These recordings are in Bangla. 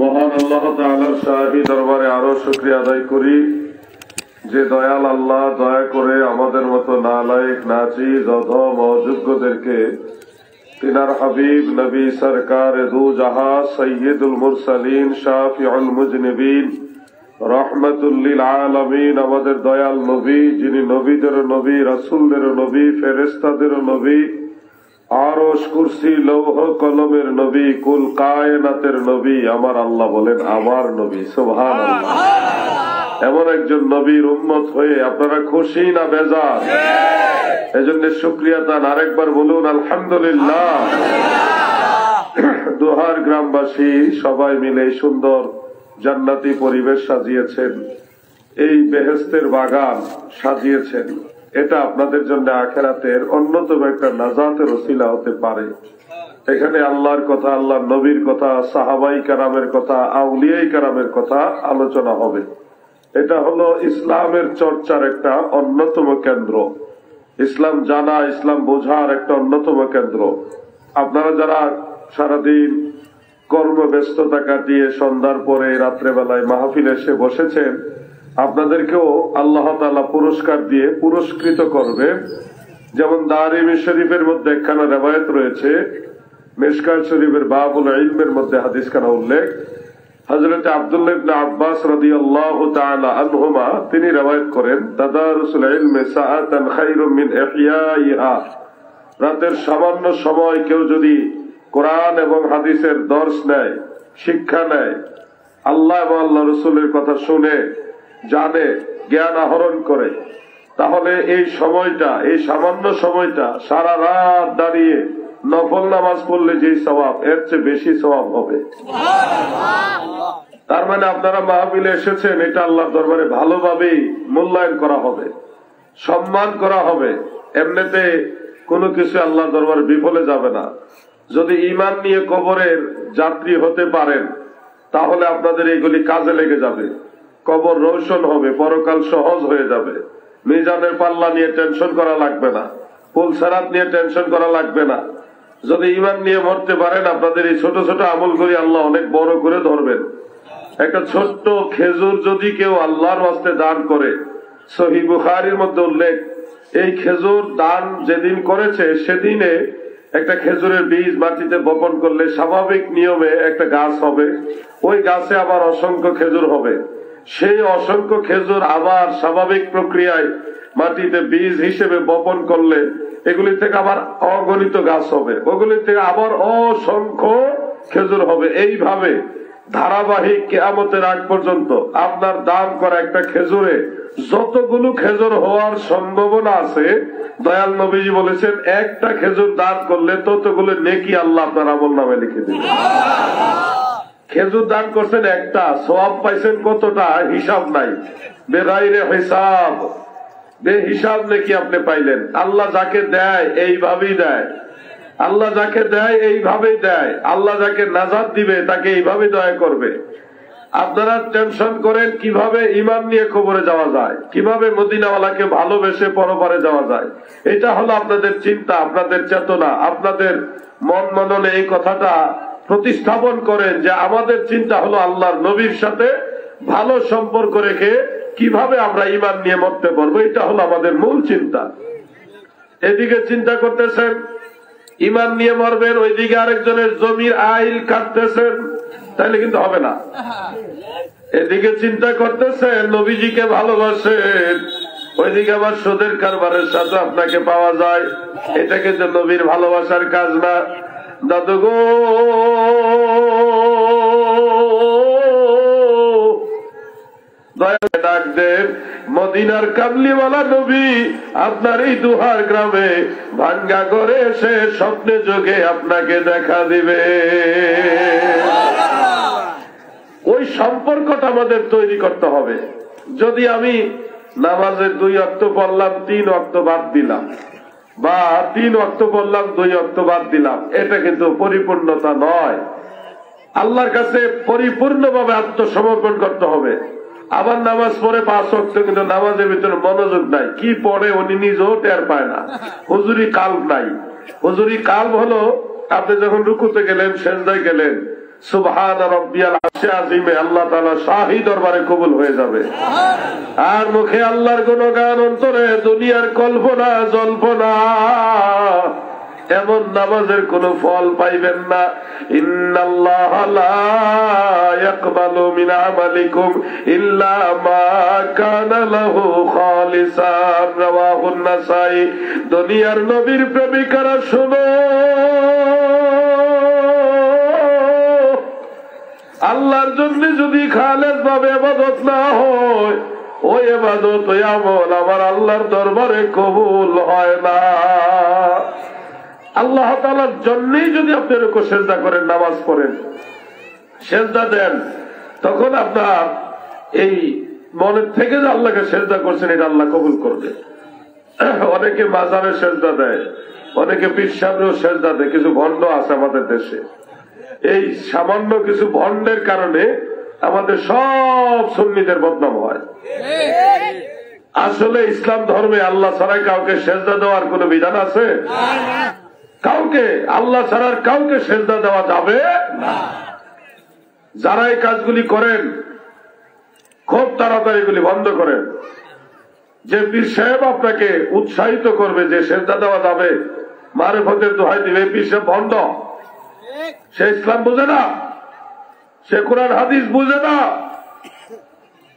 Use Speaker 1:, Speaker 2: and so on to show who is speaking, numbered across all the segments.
Speaker 1: মহান আল্লাহ তাআলার শাহী দরবারে আরো শুকরিয়া আদায় করি যে দয়াল আল্লাহ দয়া করে আমাদের মতো নালায়েক নাচিজ অধম অযোগ্যদেরকে তিনার হাবিব নবী সরকার দু জাহা সৈয়দুল মুরসালিন শাফিউল মুজনিবিন রহমাতুল লিল আলামিন আমাদের দয়াল নবী, যিনি নবীদের নবী, রাসূলদের নবী, ফেরেশতাদের নবী, আরশ কুরসি লৌহ কলমের নবী, কুল কায়নাতের নবী, আমার আল্লাহ বলেন আমার নবী। সুবহানাল্লাহ। এমন একজন নবীর উম্মত হয়ে আপনারা খুশি না বেজার? এজন্য শুকরিয়া দান আরেকবার বলুন আলহামদুলিল্লাহ। দোহার গ্রামবাসী সবাই মিলে সুন্দর জান্নাতি পরিবেশ সাজিয়েছেন, এই বেহেশতের বাগান সাজিয়েছেন। এটা আপনাদের জন্য আখিরাতের অন্যতম একটা নাজাতের ওসিলা হতে পারে। এখানে আল্লাহর কথা, আল্লাহর নবীর কথা, সাহাবাই কারামের কথা, আউলিয়াই কারামের কথা আলোচনা হবে। এটা হলো ইসলামের চর্চার একটা অন্যতম কেন্দ্র, ইসলাম জানা, ইসলাম বোঝার একটা অন্যতম কেন্দ্র। আপনারা যারা সারাদিন কর্মব্যস্ততা কাটিয়ে সন্ধ্যার পরে রাত্রেবেলায় মাহফিলে এসে বসেছেন, আপনাদেরকেও আল্লাহ তাআলা পুরস্কার দিয়ে পুরস্কৃত করবেন। যেমন দারিমি শরীফের মধ্যে একখানা রিওয়ায়াত রয়েছে, মিশকাত শরীফের বাবুল ইলমের মধ্যে হাদিসখানা উল্লেখ। হযরত আব্দুল্লাহ ইবনে আব্বাস রাদিয়াল্লাহু তাআলা আনহুমা তিনি রিওয়ায়াত করেন, তাদারুসুল ইলমি সাআতান খায়রুম মিন ইহইয়াইহা। রাতের সামান্য সময় কেউ যদি কোরআন এবং হাদিসের দর্শ নেয়, শিক্ষা নেয়, আল্লাহ এবং আল্লাহ রাসূলের কথা শুনে, জানে, জ্ঞান আহরণ করে, তাহলে এই সময়টা, এই সামান্য সময়টা সারা রাত দাঁড়িয়ে নফল নামাজ পড়লে যে সওয়াব, এর চেয়ে বেশি সওয়াব হবে। তার মানে আপনারা মাহফিলে এসেছেন, এটা আল্লাহর দরবারে ভালোভাবেই মূল্যায়ন করা হবে, সম্মান করা হবে। এমনিতে কোনো কিছু আল্লাহর দরবারে বিফলে যাবে না। যদি ঈমান নিয়ে কবরের যাত্রী হতে পারেন, তাহলে আপনাদের এগুলি কাজে লেগে যাবে, কবর রৌশন হবে, পরকাল সহজ হয়ে যাবে। মিজানের পাল্লা নিয়ে টেনশন করা লাগবে না, পুলসারাত নিয়ে টেনশন করা লাগবে না। যদি ঈমান নিয়ে মরতে পারেন, আপনাদের এই ছোট ছোট আমলগুলি আল্লাহ অনেক বড় করে ধরবেন। একটা ছোট্ট খেজুর যদি কেউ আল্লাহর ওয়াস্তে দান করে, সহিহ বুখারীর মধ্যে উল্লেখ, এই খেজুর দান যেদিন করেছে সেদিনে একটা খেজুরের বীজ মাটিতে বপন করলে স্বাভাবিক নিয়মে একটা গাছ হবে, ওই গাছে আবার অসংখ্য খেজুর হবে। সেই অসংখ্য খেজুর আবার স্বাভাবিক প্রক্রিয়ায় মাটিতে বীজ হিসেবে বপন করলে এগুলি থেকে আবার অগণিত গাছ হবে, ওগুলি থেকে আবার অসংখ্য খেজুর হবে। এইভাবে ধারাবাহিক কিয়ামতের আগ পর্যন্ত আপনার দান করা একটা খেজুরে যতগুলো খেজুর হওয়ার সম্ভাবনা আছে, দয়াল নবীজি বলেছেন একটা খেজুর দান করলে ততগুলো নেকি আল্লাহ আপনার আমলনামায় লিখে দেবে। খেজুর দান করছেন একটা, সওয়াব পাইছেন কতটা হিসাব নাই, বেগাইরে হিসাব, বেহিসাব নেকি আপনি পাইলেন। আল্লাহ যাকে দেয় এইভাবেই দেয়, আল্লাহ যাকে দেয় এইভাবেই দেয়, আল্লাহ যাকে নাজাত দিবে তাকে এইভাবে দয়া করবে। আপনারা টেনশন করেন কিভাবে ঈমান নিয়ে কবরে যাওয়া যায়, কিভাবে মদিনাওয়ালাকে ভালোবেসে পরপারে যাওয়া যায়। এটা হলো আপনাদের চিন্তা, আপনাদের চেতনা, আপনাদের মন মননে এই কথাটা প্রতিস্থাপন করেন যে আমাদের চিন্তা হলো আল্লাহর নবীর সাথে ভালো সম্পর্ক রেখে কিভাবে আমরা ঈমান নিয়ে মরতে পারবো, এটা হলো আমাদের মূল চিন্তা। এদিকে চিন্তা করতেছেন ঈমান নিয়ে মরবেন, ওইদিকে আরেকজনের জমির আইল কাটতেছেন, তাইলে কিন্তু হবে না। এদিকে চিন্তা করতেছেন নবীজিকে ভালোবাসেন, ওইদিকে আবার সুদের কারবারের সাথে আপনাকে পাওয়া যায়, এটা কিন্তু নবীর ভালোবাসার কাজ না। দাদু গো, দয়া ডাক দেন, মদিনার কামলিওয়ালা নবী আপনার এই দুহার গ্রামে ভাঙ্গা করে এসে স্বপ্নে যোগে আপনাকে দেখা দিবে। ওই সম্পর্কটা আমাদের তৈরি করতে হবে। যদি আমি নামাজের 2 ওয়াক্ত পড়লাম, 3 ওয়াক্ত বাদ দিলাম, বা 3 ওয়াক্ত পড়লাম 2 ওয়াক্ত বাদ দিলাম, এটা কিন্তু পরিপূর্ণতা নয়। আল্লাহর কাছে পরিপূর্ণভাবে আত্মসমর্পণ করতে হবে। আবার নামাজ পড়ে 5 ওয়াক্ত, কিন্তু নামাজের ভিতরে মনোযোগ নাই, কি পড়ে উনি নিজেও টের পায় না, হুজুরি কাল্ব নাই। হুজুরি কাল্ব হলো আপনি যখন রুকুতে গেলেন, সেজদায় গেলেন, সুবহান রাব্বিয়াল আরশে আযীমে আল্লাহ তাআলা শাহী দরবারে কবুল হয়ে যাবে। আর মুখে আল্লাহর গুণগান, অন্তরে দুনিয়ার কল্পনা জল্পনা, এমন নামাজের কোন ফল পাইবেন না। ইন্নাল্লাহা লা ইয়াকবালু মিন আমালিকুম ইল্লা মা কানা লাহু খালিসান, রাওয়াহুন নাসাই। দুনিয়ার নবীর প্রেমিকারা শোনো, আল্লাহর জন্য যদি খালেস ভাবে ইবাদত না হয়, ওই ইবাদত ওই আমল আমার আল্লাহর দরবারে কবুল হয় না। আল্লাহ তাআলার জন্যই যদি আপনি রুকু সিজদা করেন, নামাজ পড়েন, সিজদা দেন, তখন আপনার এই মনের থেকে যে আল্লাহকে সিজদা করছেন এটা আল্লাহ কবুল করবে। অনেকে মাজারে সিজদা দেয়, অনেকে পীর সাহেবেও সিজদা দেয়। কিছু ভণ্ড আছে আমাদের দেশে, এই সামান্য কিছু ভণ্ডের কারণে আমাদের সব সুন্নিদের বদনাম হয়। আসলে ইসলাম ধর্মে আল্লাহ ছাড়া কাউকে সিজদা দেওয়ার কোন বিধান আছে? কাউকে, আল্লাহ ছাড়ার কাউকে সিজদা দেওয়া যাবে না। যারা এই কাজগুলি করেন খুব তাড়াতাড়ি এগুলি বন্ধ করেন। যে পীর সাহেব আপনাকে উৎসাহিত করবে যে সিজদা দেওয়া যাবে, মারিফতের দোহাই দিবে, পীর সাহেব ভণ্ড। সে ইসলাম বুঝে না, সে কোরআন হাদিস বুঝে না,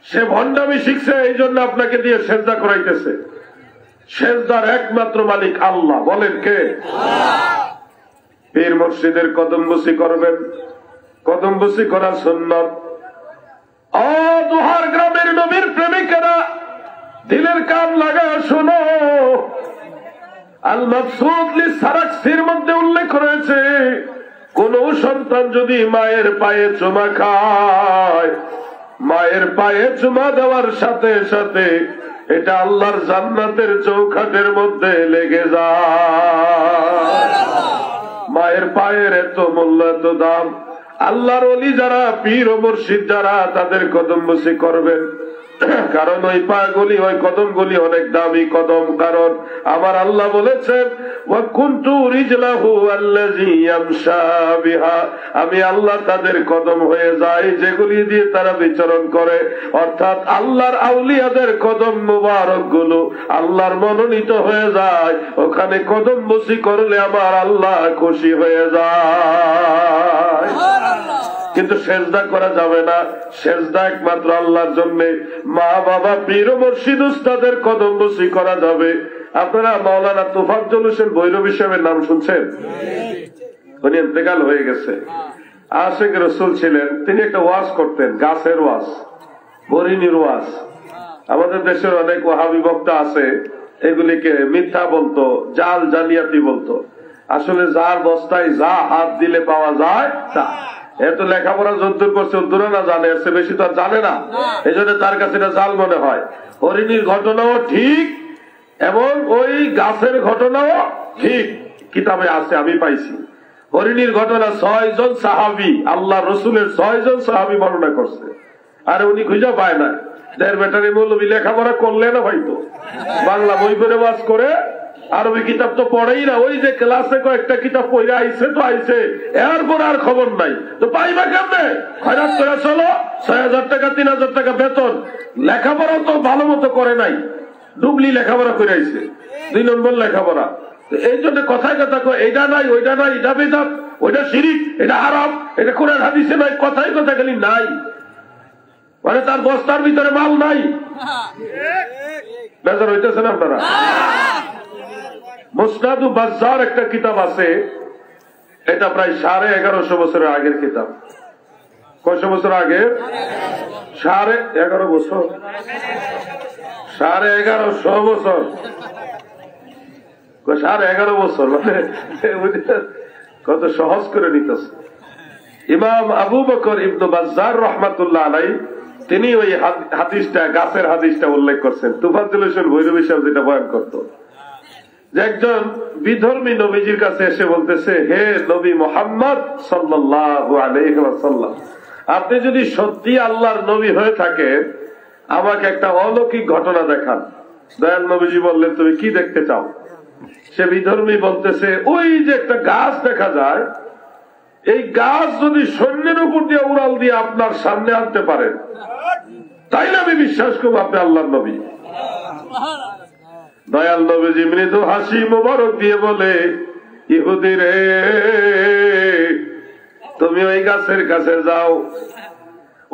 Speaker 1: সে ভণ্ডামি শিখছে, এই জন্য আপনাকে দিয়ে সিজদা করাইতেছে। সিজদার একমাত্র মালিক আল্লাহ। বলেন কে? পীর মুর্শিদের কদমবুসি করবেন, কদমবুসি করা সুন্নাত। ও দোহার গ্রামের নবীর প্রেমিকেরা, দিলের কান লাগায় শোনো, আল মাবসুত লিসারাকসির মধ্যে উল্লেখ রয়েছে, কোন সন্তান যদি মায়ের পায়ে চুমা খায়, মায়ের পায়ে চুমা দেওয়ার সাথে সাথে এটা আল্লাহর জান্নাতের চৌখাটের মধ্যে লেগে যায়। মায়ের পায়ের এত মূল্য, এত দাম। আল্লাহর ওলি যারা, পীর ও মুর্শিদ যারা, তাদের কদমবুসি করবেন, কারণ ওই পাগুলি, ওই কদমগুলি অনেক দামি কদম। কারণ আমার আল্লাহ বলেছেন, ওয়া কুনতু রিজলাহু আল্লাযী ইয়ামশা বিহা, আমি আল্লাহ তাদের কদম হয়ে যাই যেগুলি দিয়ে তারা বিচরণ করে। অর্থাৎ আল্লাহর আউলিয়াদের কদম মুবারক গুলো আল্লাহর মনোনীত হয়ে যায়। ওখানে কদমবুসি করলে আমার আল্লাহ খুশি হয়ে যায়। কিন্তু সেজদা করা যাবে না, সেজদা একমাত্র আল্লাহর জন্য। মা বাবা, পীর ও মুর্শিদ উস্তাদের কদমবুসি করা যাবে। আপনারা মাওলানা তোফাজ্জল হোসেন ভৈরবী সাহেবের নাম শুনছেন? উনি ইন্তেকাল হয়ে গেছে। আশিক রাসূল ছিলেন। তিনি একটা ওয়াজ করতেন, গাছের ওয়াজ, হরিণীর ওয়াজ। আমাদের দেশের অনেক ওয়াহাবি বক্তা আছে, এগুলিকে মিথ্যা বলতো, জাল জালিয়াতি বলতো। আসলে যার বস্তায় যা হাত দিলে পাওয়া যায় তা। এত লেখাপড়া যদ্দূর করছে ওদ্দূর না জানে, এর চেয়ে বেশি তো আর জানে না, এই জন্য তার কাছে এটা জাল মনে হয়। হরিণীর ঘটনাও ঠিক এবং ওই গাছের ঘটনাও ঠিক, কিতাবে আছে, আমি পাইছি। হরিণীর ঘটনা 6 জন সাহাবী, আল্লাহ রসুলের 6 জন সাহাবী বর্ণনা করছে। আর উনি খুঁজে পায় না। দেড় ব্যাটারি মৌলবী লেখাপড়া করলে না হয়তো, বাংলা বই করে ওয়াজ করে, আরবি কিতাব তো পড়েই না। ওই যে ক্লাসে কয়েকটা কিতাব পড়ে আইছে তো আইছে, এরপর আর খবর নাই। তো পাইবা কেমনে? খয়রাত করে চলো, 6,000 টাকা 3,000 টাকা বেতন। লেখাপড়া তো ভালো মতো করে নাই, ডুবলি লেখাপড়া করে আইছে, 2 নম্বর লেখাপড়া। এই জন্য কথায় কথা কয় এইটা নাই, ওইটা নাই, এটা বেদাত, ওইটা শিরিক, এটা হারাম, এটা কোরআন হাদিসে নাই, কথায় কথা খালি নাই। মানে তার বস্তার ভিতরে মাল নাই। বেজার হইতেছেন আপনারা? মুসনাদু বাজ্জার একটা কিতাব আছে, এটা প্রায় 1150 বছরের আগের কিতাব। কয়শো বছর আগে? 11.5 বছর, 1150 বছর, 11.5 বছর। মানে কত সহজ করে নিতেছে। ইমাম আবু বকর ইবনে বাজ্জার রাহমাতুল্লাহ আলাইহি তিনি ওই হাদিসটা, গাছের হাদিসটা উল্লেখ করছেন। তুফাজ্জল হোসেন ভৈরবী সাহেব যেটা বয়ান করত, যে একজন বিধর্মী নবীজির কাছে এসে বলতেছে, হে নবী মুহাম্মদ সাল্লাল্লাহু আলাইহি ওয়াসাল্লাম, আপনি যদি সত্যি আল্লাহর নবী হয়ে থাকেন, আমাকে একটা অলৌকিক ঘটনা দেখান। দয়াল নবীজি বললেন, তুমি কি দেখতে চাও? সে বিধর্মী বলতেছে, ওই যে একটা গাছ দেখা যায়, এই গাছ যদি সৈন্যের উপর দিয়ে উড়াল দিয়ে আপনার সামনে আনতে পারেন, তাইলে আমি বিশ্বাস করবো আপনি আল্লাহর নবী। দয়াল নবীজি মৃদু হাসি মোবারক দিয়ে বলে, ইহুদি রে, তুমি ওই গাছের কাছে যাও,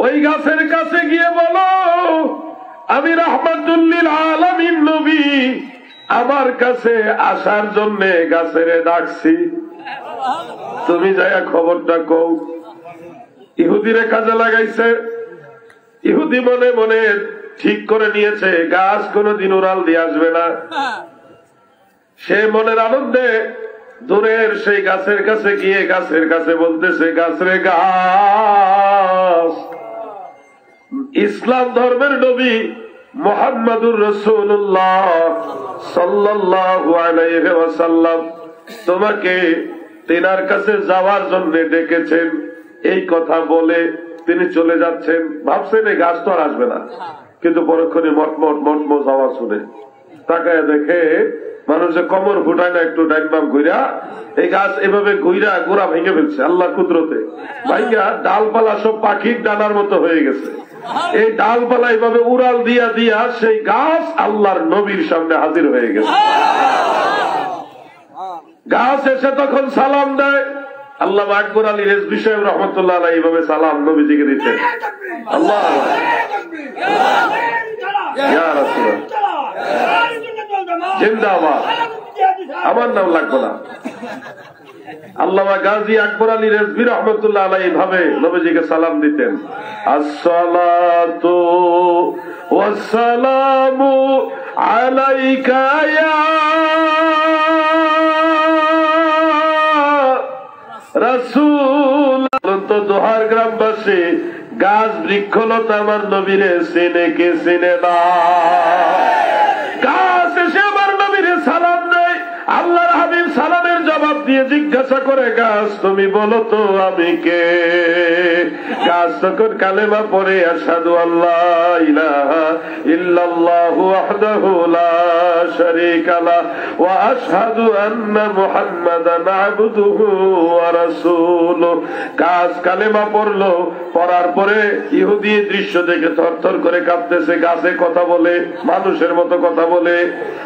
Speaker 1: ওই গাছের কাছে গিয়ে বলো আমি রাহমাতুল লিল আলামিন নবী, আমার কাছে আসার জন্য গাছের ডাকছি, তুমি যাইয়া খবরটা কও। ইহুদিরে কাজে লাগাইছে। ইহুদি মনে মনে ঠিক করে নিয়েছে গাছ কোনদিন উড়াল দিয়ে আসবে না। সে মনের আনন্দে দূরের সেই গাছের কাছে গিয়ে গাছের কাছে বলতেছে, গাছরে গাছ, ইসলাম ধর্মের নবী মুহাম্মাদুর রাসূলুল্লাহ সাল্লাল্লাহু আলাইহি ওয়াসাল্লাম তোমাকে তিনার কাছে যাওয়ার জন্য ডেকেছেন। এই কথা বলে তিনি চলে যাচ্ছেন। ভাবছেন এই গাছ তো আর আসবে না, কিন্তু পরক্ষণে মটমট মটমট আওয়াজ শুনে তাকায় দেখে মানুষ যে কমর ফুটায় না একটু ডাইনবাম ঘুরা, এই গাছ এভাবে ঘুরা গোড়া ভেঙে ফেলছে আল্লাহর কুদরতে। ভাইয়া ডালপালা সব পাখির ডানার মতো হয়ে গেছে। এই ডালপালা এইভাবে উড়াল দিয়া দিয়া সেই গাছ আল্লাহর নবীর সামনে হাজির হয়ে গেছে। গাছ এসে তখন সালাম দেয়। আল্লামা আকবর আলী রেজভী সাহেব রহমতুল্লাহ আলাইহি এইভাবে সালাম নবীজিকে দিতেন। আল্লাহ ইয়া রাসূলুল্লাহ জিন্দাবাদ, আমার নাম লাগবে না। আল্লামা গাজী আকবর আলী রেজভী রহমতুল্লাহ আলাইহি ভাবে নবীজিকে সালাম দিতেন। আসসালাতু ওয়াসসালামু আলাইকা ইয়া রাসূল। তো দোহার গ্রামবাসী, গাছ বৃক্ষলতা আমার নবীরে চেনে কে চেনে না? গাছ এসে আমার নবীরে সালাম দেয়। আল্লাহর হাবিব সালামের জবাব দিয়ে জিজ্ঞাসা করে, গাছ তুমি বলো তো আমি কে? গাছ তখন কালেমা পড়ে আশহাদু আল্লাহ ইলাহা ইল্লাল্লাহু ওয়াহদাহু লা শারীকা লাহু ওয়া আশহাদু আন্না মুহাম্মাদান আবদুহু ওয়া রাসূলুহু। গাছ কালেমা পড়লো। পড়ার পরে ইহুদি দৃশ্য দেখে থরথর করে কাঁপতেছে। গাছে কথা বলে, মানুষের মতো কথা বলে।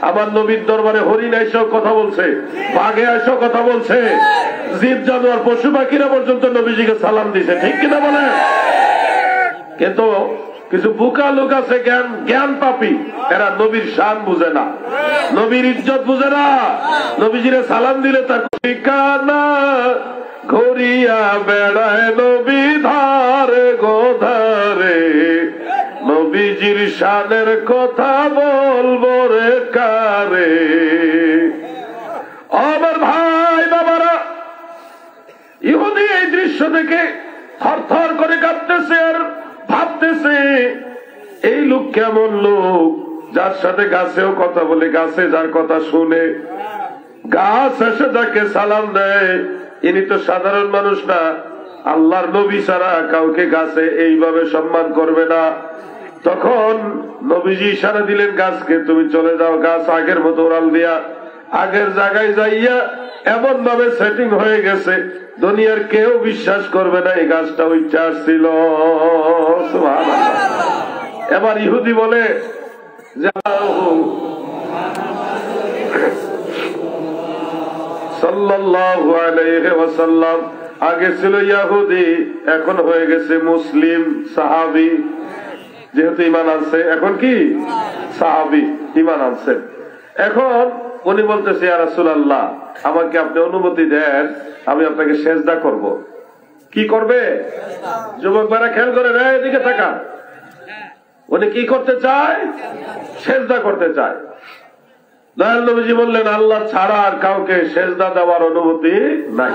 Speaker 1: আমার নবীর দরবারে হরিণ এসেও কথা বলছে, বাঘে এসেও কথা বলছে, জীব জানোয়ার পশু পাখিরা পর্যন্ত নবীজিকে সালাম দিছে। ঠিক কিনা বলে? কিন্তু কিছু বুকা লোক আছে, জ্ঞান পাপী, এরা নবীর শান বুঝে না, নবীর ইজ্জত বুঝে না। নবীজিরে সালাম দিলে তার ঠিকানা ঘুরিয়া বেড়ায় নবী ধারে গোধারে, নবীজির শানের কথা বলবো রে কারে। আমার ভাই বাবারা, ইহুদি এই দৃশ্য দেখে থরথর করে কাঁপতেছে আর ভাবতেছে এই লোক কেমন লোক, যার সাথে গাছেও কথা বলে, গাছে যার কথা শুনে। গাছ এসে যাকে সালাম দেয়, ইনি তো সাধারণ মানুষ না, আল্লাহর নবী ছাড়া কাউকে গাছে এইভাবে সম্মান করবে না। তখন নবীজি ইশারা দিলেন গাছকে, তুমি চলে যাও। গাছ আগের মতো উড়াল দিয়া আগের জায়গায় যাইয়া এমন ভাবে সেটিং হয়ে গেছে, দুনিয়ার কেউ বিশ্বাস করবে না এই গাছটা উঠে আসছিল। এবার ইহুদি বলে, সাল্লাল্লাহু আলাইহি ওয়াসাল্লাম আগে ছিল ইহুদি, এখন হয়ে গেছে মুসলিম সাহাবী। যেহেতু ঈমান আনছে, এখন কি সাহাবী, ঈমান আনছে। এখন উনি বলতেছে, ইয়া রাসূলুল্লাহ, আমাকে আপনি অনুমতি দেন, আমি আপনাকে সেজদা করব। কি করবে? যুবক ভাইরা খেয়াল করে, এদিকে থাকা। উনি কি করতে চায়? সেজদা করতে চায়। দয়াল নবীজি বললেন, আল্লাহ ছাড়া আর কাউকে সেজদা দেওয়ার অনুমতি নাই।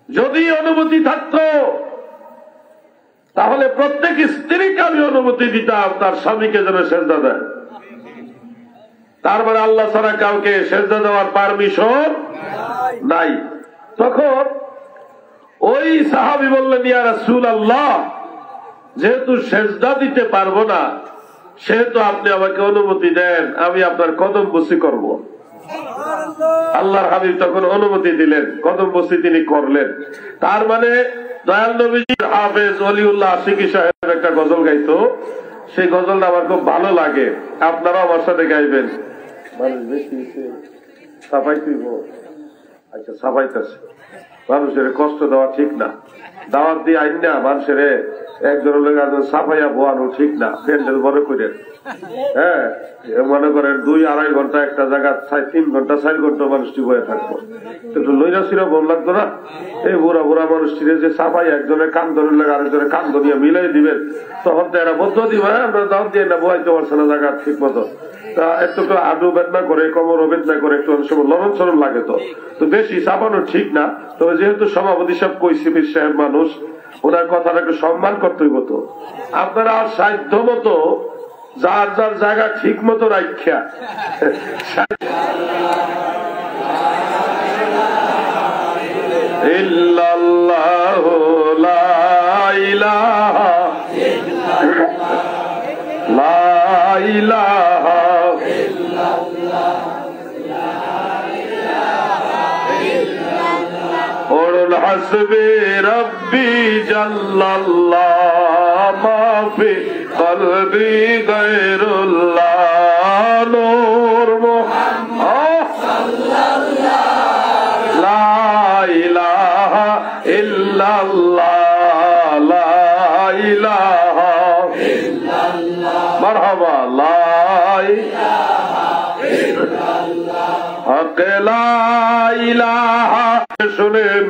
Speaker 1: যদি অনুমতি থাকতো তাহলে প্রত্যেক স্ত্রীকে আমি অনুমতি দিতাম তার স্বামীকে যেন সেজদা দেয়। তারপরে আল্লাহ ছাড়া কাউকে সেজদা দেওয়ার পারমিশন নাই। তখন ওই সাহাবী বললেন, ইয়া রাসূলুল্লাহ, যেহেতু সেজদা দিতে পারবো না, সেহেতু আপনি আমাকে অনুমতি দেন, আমি আপনার কদম বুসি করব। আল্লাহর হাবিব তখন অনুমতি দিলেন, কদম বসতি তিনি করলেন। তার মানে দয়াল নবীজির হাফেজ ওলিউল্লাহ আশিকি সাহেব একটা গজল গাইতো, সেই গজলটা আমার খুব ভালো লাগে, আপনারাও আমার সাথে গাইবেন। আচ্ছা, সাফাইতেছে, মানুষের কষ্ট দেওয়া ঠিক না, দাওয়াত দিয়ে আইন না মানুষের একজন সাফাইয়া বোয়ানো ঠিক না, প্যান্ডেল বড় করে। হ্যাঁ, মনে করেন 2-2.5 ঘন্টা একটা জায়গা 3 ঘন্টা 4 ঘন্টা মানুষটি বয়ে থাকবো, একটু লইরা ছিঁড়া বল লাগতো না? এই বুড়া বুড়া মানুষটিরে যে সাফাই একজনের কান ধরে লাগে আরেকজনের কান ধরিয়া মিলাই দিবেন, তখন তো এরা বদ্ধ দিবে, আমরা দাওয়াত দিয়ে না বয়াইতে পারছে না জায়গা ঠিক মতো। তা একটু আডু বেদনা করে, কোমর বেদনা করে, একটু অনেক সময় লরণ সরণ লাগে, তো বেশি চাপানো ঠিক না। তবে যেহেতু সভাপতি সাহেব কইসি পীর সাহেব মানুষ, ওনার কথাটা একটু সম্মান করতে হইব। তো আপনারা সাধ্য মতো যার যার জায়গা ঠিক মতো রাখা ইল্লাল্লাহু লা ইলাহা লা ইলাহা ওরুল হাসবি রব্বি জাল্লাল্লাহ মাফি কলবি গায়রুল্লাহ নূর মুহাম্মদ সাল্লাল্লাহ লা ইলাহা ইল্লাল্লাহ লা ইলাহা ইল্লাল্লাহ মারহাবা লা ইলাহা ইল্লাল্লাহ হক লা ইলাহা। শুনেন,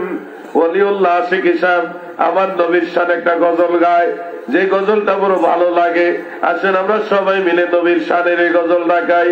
Speaker 1: ওলিউল্লাহ আশিকি সাহেব আমার নবীর শানে একটা গজল গায়, যে গজলটা বড় ভালো লাগে। আসেন আমরা সবাই মিলে নবীর শানের এই গজলটা গাই।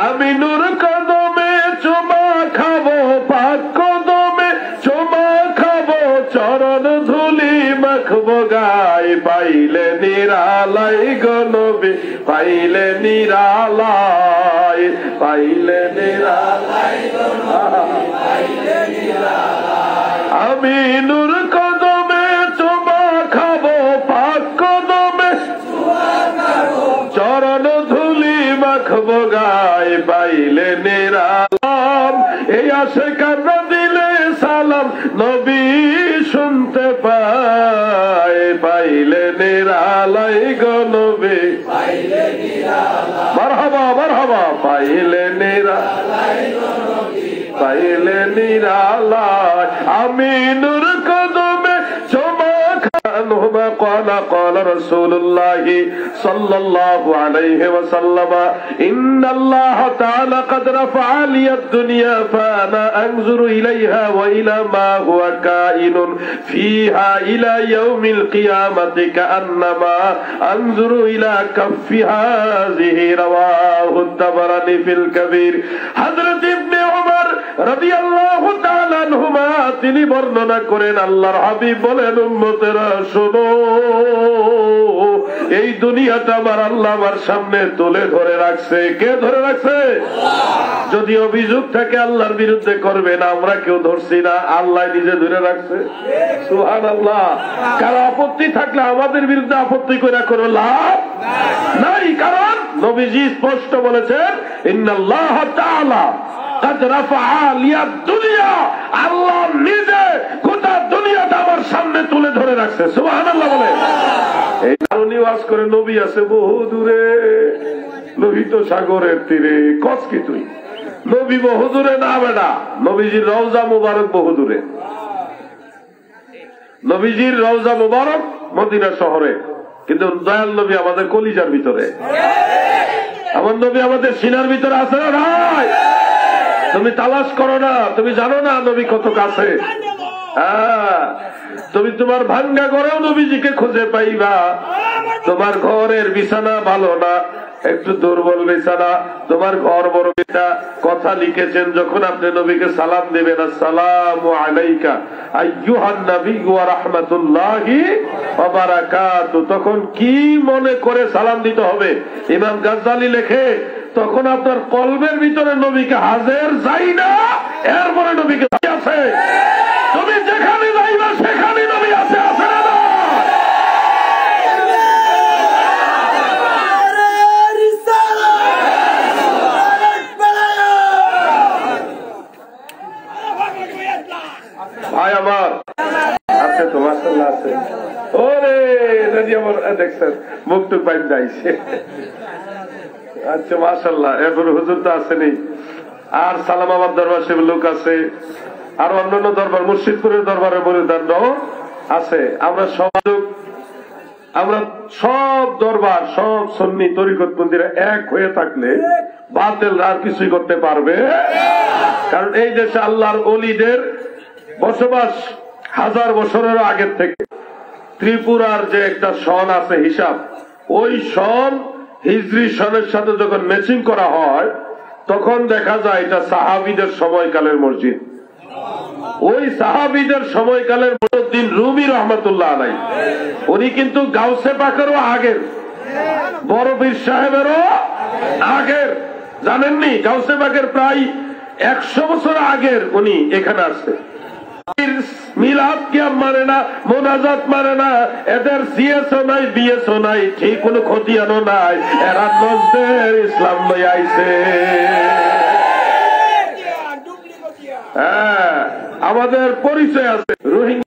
Speaker 1: আমি নূর কদমে চুমা খাবো, পাক কদমে চুমা খাবো, চরণ ধুলি মাখবো গায়, পাইলে নিরালাই গো নবী, পাইলে নিরালাই, পাইলে নিরালাই গো নবী, পাইলে নিরালাই। আমি নূর কদমে চুমা খাবো, পাক কদমে চরণ ধুলি মাখবো গায়, পাইলে নিরালাম। এই আশিকার দিলে সালাম নবী শুনতে পায়, পাইলে নিরালাই গো নবী, পাইলে নিরালাই। মারহাবা মারহাবা, পাইলে নিরালাই গো নবী, পাইলে নিরালাই। আমি নূর কদমে চুমা عنهما قال قال رسول الله صلى الله عليه وسلم إن الله تعالى قد رفع لي الدنيا فأنا أنظر إليها وإلى ما هو كائن فيها إلى يوم القيامة كأنما أنظر إلى كف هذه رواه الطبراني في الكبير। حضرت ابن عمر রাদিয়াল্লাহু তাআলা আনহুমা তিনি বর্ণনা করেন, আল্লাহর হাবিব বলেন, উম্মতেরা শোনো, এই দুনিয়াটা আমার আল্লাহ আমার সামনে তুলে ধরে রাখছে। কে ধরে রাখছে? যদি অভিযোগ থাকে আল্লাহর বিরুদ্ধে করবেন, আমরা কেউ ধরছি না, আল্লাহ নিজে ধরে রাখছে। সুবহানাল্লাহ। কারো আপত্তি থাকলে আমাদের বিরুদ্ধে আপত্তি করে কোনো লাভ নাই, কারণ নবীজি স্পষ্ট বলেছেন, ইন্নাল্লাহ তাআলা قد رفع لي الدنيا, আল্লাহ নিজে গোটা দুনিয়াটা আমার সামনে তুলে ধরে রাখছে। সুবহানাল্লাহ বলে। এই কারণে ওয়াজ করে নবী আছে বহু দূরে, লোহিত সাগরের তীরে। কস কি তুই? নবী বহু দূরে না বেটা, নবীজির রওজা মুবারক বহু দূরে। নবীজির রওজা মুবারক মদিনা শহরে, কিন্তু দয়াল নবী আমাদের কলিজার ভিতরে। আমার নবী আমাদের সিনার ভিতরে আছে না ভাই? তুমি তালাশ করো না, তুমি জানো না নবী কত কাছে। হ্যাঁ, তুমি তোমার ভাঙ্গা ঘরেও নবীজিকে খুঁজে পাইবা। তোমার ঘরের বিছানা ভালো না, একটু দুর্বল বিছানা, তোমার ঘর বড় বিটা কথা লিখেছেন, যখন আপনি নবীকে সালাম দিবেন, আসসালামু আলাইকা আইয়ুহান নবী ওয়া রাহমাতুল্লাহি ওয়া বারাকাতুহু, তখন কি মনে করে সালাম দিতে হবে? ইমাম গাজ্জালি লেখে, তখন আপনার কলবের ভিতরে নবীকে হাজির যাই না, এরপরে নবীকে আছে। তুমি যেখানে যাইবা সেখানে নবী আছে, আছে না? আছে তো মাশাআল্লাহ আছে। ওরে নানি আমার দেখছেন মুখ টুক বাইন যাইছে। আচ্ছা মাশাআল্লাহ। এরপর হুজুর তো আসেনি, আর সালামাবাদ দরবার সে লোক আছে, আর অন্যান্য দরবার মুর্শিদপুরের দরবারের মরিদানরাও আছে। আমরা সব দরবার, সব সুন্নি তরিকতপন্থীরা এক হয়ে থাকলে বাতিল আর কিছুই করতে পারবে। কারণ এই দেশে আল্লাহর ওলিদের বসবাস হাজার বছরের আগের থেকে। ত্রিপুরার যে একটা সন আছে হিসাব, ওই সন হিজরি সনের সাথে যখন ম্যাচিং করা হয় তখন দেখা যায় এটা সাহাবীদের সময়কালের মসজিদ। ওই সাহাবীদের সময়কালের মুহিউদ্দিন রুমি রহমতুল্লাহ আলাইহি, উনি কিন্তু গাউসে পাকেরও আগের, বড় পীর সাহেবেরও আগের। জানেননি গাউসে পাকের প্রায় 100 বছর আগের উনি এখানে আসছে। মিলাদ কিয়াম মানে না, মোনাজাত মানে না, এদের সিএসও নাই, বিএসও নাই, ঠিক কোনো খতিয়ানও নাই, এরা নজদের ইসলাম লই আইছে। হ্যাঁ, আমাদের পরিচয় আছে রোহিঙ্গা